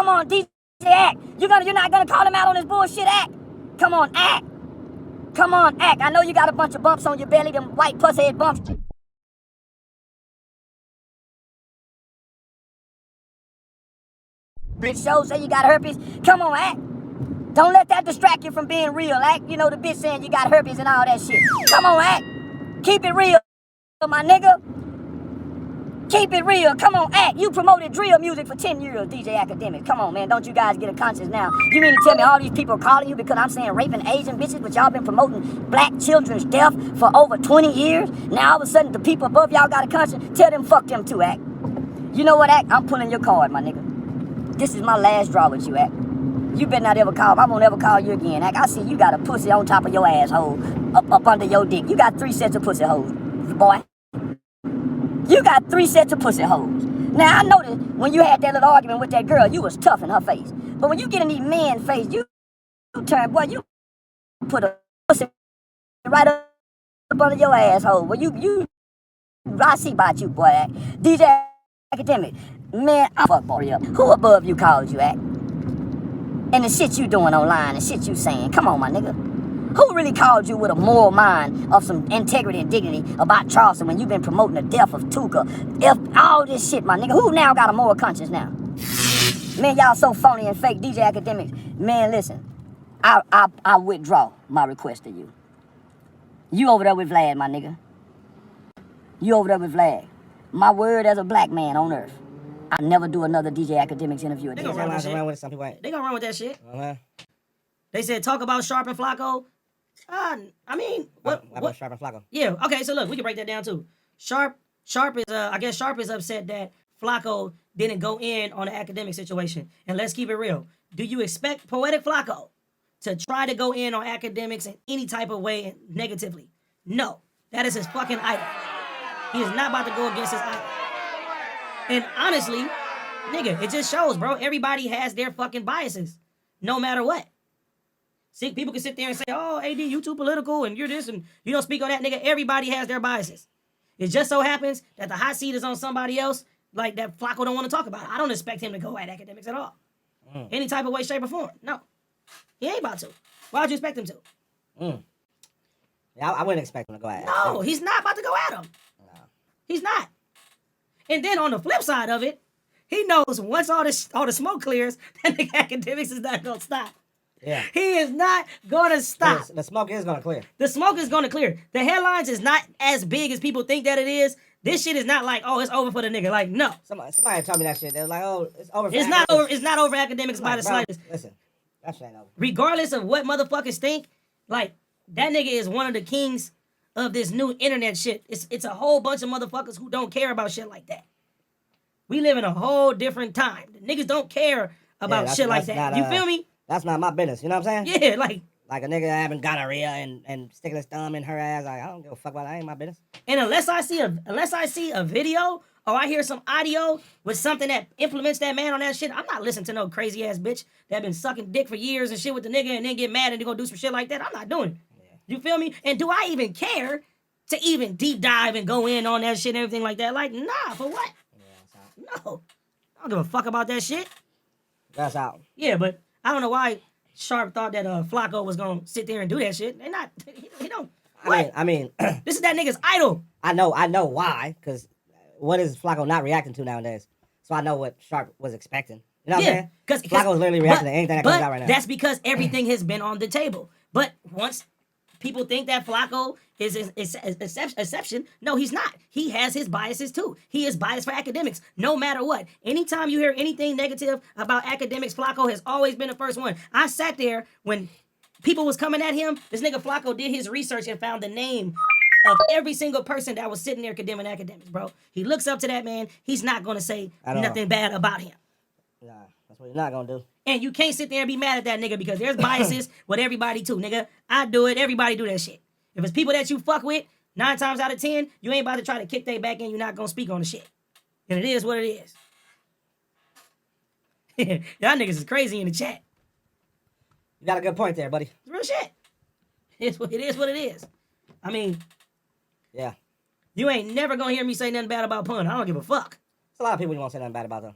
Come on, DJ Act. You're not gonna call him out on his bullshit, Act. Come on, Act. Come on, Act. I know you got a bunch of bumps on your belly, them white pussy head bumps. Bitch show say you got herpes. Come on, Act. Don't let that distract you from being real, Act. You know the bitch saying you got herpes and all that shit. Come on, Act. Keep it real, my nigga. Keep it real. Come on, Act. You promoted drill music for 10 years, DJ Akademiks. Come on, man. Don't you guys get a conscience now? You mean to tell me all these people calling you because I'm saying raping Asian bitches, but y'all been promoting black children's death for over 20 years? Now all of a sudden the people above y'all got a conscience? Tell them fuck them too, Act. You know what, Act? I'm pulling your card, my nigga. This is my last draw with you, Act. You better not ever call. I won't ever call you again, Act. I see you got a pussy on top of your asshole, up under your dick. You got 3 sets of pussy holes, boy. You got 3 sets of pussy holes. Now, I noticed when you had that little argument with that girl, you was tough in her face. But when you get in these men's face, you turn, boy, you put a pussy right up under your asshole. Well, I see about you, boy, Act. DJ Akademiks, man, I'm fuck boy up. Who above you called you, Act? And the shit you doing online, the shit you saying. Come on, my nigga. Who really called you with a moral mind of some integrity and dignity about Charleston when you've been promoting the death of Tuka? All this shit, my nigga. Who now got a moral conscience now? Man, y'all so phony and fake. DJ Akademiks. Man, listen. I withdraw my request to you. You over there with Vlad, my nigga. You over there with Vlad. My word as a black man on earth. I'll never do another DJ Akademiks interview again. They gonna run with some people. They gonna run with that shit. They said talk about Sharp and Flacco. I mean, what about Sharp and Flacco? Yeah. Okay. So look, we can break that down too. Sharp is I guess Sharp is upset that Flacco didn't go in on the academic situation. And let's keep it real. Do you expect Poetic Flacco to try to go in on academics in any type of way negatively? No. That is his fucking idol. He is not about to go against his idol. And honestly, nigga, it just shows, bro. Everybody has their fucking biases, no matter what. See, people can sit there and say, oh, AD, you too political, and you're this, and you don't speak on that, nigga. Everybody has their biases. It just so happens that the hot seat is on somebody else, like that Flacco don't want to talk about. I don't expect him to go at academics at all. Any type of way, shape, or form. No. He ain't about to. Why would you expect him to? Yeah, I wouldn't expect him to go at No, he's not about to go at him. No. He's not. And then on the flip side of it, he knows once all the smoke clears, that the academics is not gonna stop. Yeah. He is not gonna stop. The smoke is gonna clear. The smoke is gonna clear. The headlines is not as big as people think that it is. This shit is not like, oh, it's over for the nigga. Like, no. Somebody told me that shit. They were like, oh, it's over for It's not over. It's not over academics by the slightest. Listen, that shit ain't over. Regardless of what motherfuckers think, like, that nigga is one of the kings of this new internet shit. It's a whole bunch of motherfuckers who don't care about shit like that. We live in a whole different time. The niggas don't care about shit like that. You feel me? That's not my business. You know what I'm saying? Yeah, like a nigga having gonorrhea and sticking his thumb in her ass. Like, I don't give a fuck about that. Ain't my business. And unless I see a video or I hear some audio with something that implements that man on that shit, I'm not listening to no crazy ass bitch that been sucking dick for years and shit with the nigga and then get mad and they gonna do some shit like that. I'm not doing it. Yeah. You feel me? And do I even care to even deep dive and go in on that shit and everything like that? Like, nah, for what? No. I don't give a fuck about that shit. That's out. Yeah, but I don't know why Sharp thought that Flacco was gonna sit there and do that shit. They not. He don't. What? I mean, this is that nigga's idol. I know why. Because what is Flacco not reacting to nowadays? So I know what Sharp was expecting. You know what I'm saying? Because Flacco's literally reacting to anything that comes out right now. That's because everything has been on the table. But once people think that Flacco is an exception, no, he's not. He has his biases too. He is biased for academics, no matter what. Anytime you hear anything negative about academics, Flacco has always been the first one. I sat there when people was coming at him. This nigga Flacco did his research and found the name of every single person that was sitting there condemning academics, bro. He looks up to that man. He's not going to say nothing bad about him. Nah, that's what he's not going to do. And you can't sit there and be mad at that nigga because there's biases with everybody too, nigga. I do it. Everybody do that shit. If it's people that you fuck with, 9 times out of 10, you ain't about to try to kick they back in. You're not going to speak on the shit. And it is what it is. Y'all niggas is crazy in the chat. You got a good point there, buddy. It's real shit. It is what it is. I mean, yeah. You ain't never going to hear me say nothing bad about Pun. I don't give a fuck. There's a lot of people you won't say nothing bad about them.